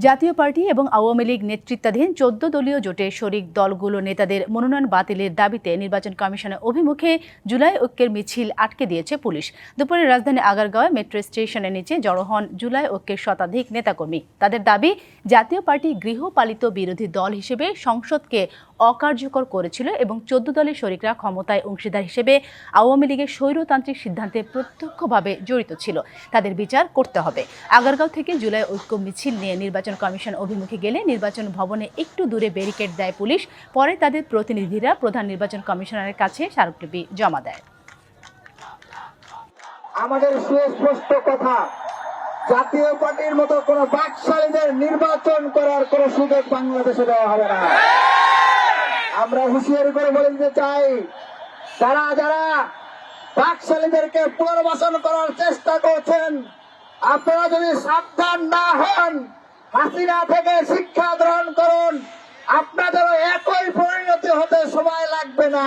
জাতীয় পার্টি এবং আওয়ামী লীগ নেতৃত্বাধীন ১৪ দলীয় জোটের শরিক দলগুলো নেতাদের মনোনয়ন বাতিলের দাবিতে নির্বাচন কমিশনের অভিমুখে জুলাই ঐক্যের মিছিল আটকে দিয়েছে পুলিশ। দুপুরে রাজধানী আগারগাঁওয়ে মেট্রো স্টেশনের নিচে জড়ো হন জুলাই ঐক্যের শতাধিক নেতাকর্মী। তাদের দাবি, জাতীয় পার্টি গৃহপালিত বিরোধী দল হিসেবে সংসদকে অকার্যকর করেছিল এবং ১৪ দলের শরিকরা ক্ষমতায় অংশীদার হিসেবে আওয়ামী লীগের স্বৈরতান্ত্রিক সিদ্ধান্তে প্রত্যক্ষভাবে জড়িত ছিল। তাদের বিচার করতে হবে। আগারগাঁও থেকে জুলাই ঐক্য মিছিল নিয়ে নির্বাচন কমিশন অভিমুখে গেলে নির্বাচন ভবনে একটু দূরে ব্যারিকেড দেয় পুলিশ। পরে তাদের প্রতিনিধিরা প্রধান নির্বাচন কমিশনারের কাছে স্মারকলিপি জমা দেয়। আমাদের সুস্পষ্ট কথা, জাতীয় পার্টির মতো কোন বাকশালীদের নির্বাচন করার কোন সুযোগ বাংলাদেশে দেওয়া হবে না। আমরা হুঁশিয়ারি করে বলে দিতে চাই, যারা যারা বাকশালীদেরকে পুনর্বাসন করার চেষ্টা করছেন, আপনারা যদি সাবধান না হন, হাসিনা থেকে শিক্ষা গ্রহণ করুন, আপনাদেরও একই পরিণতি হতে সময় লাগবে না।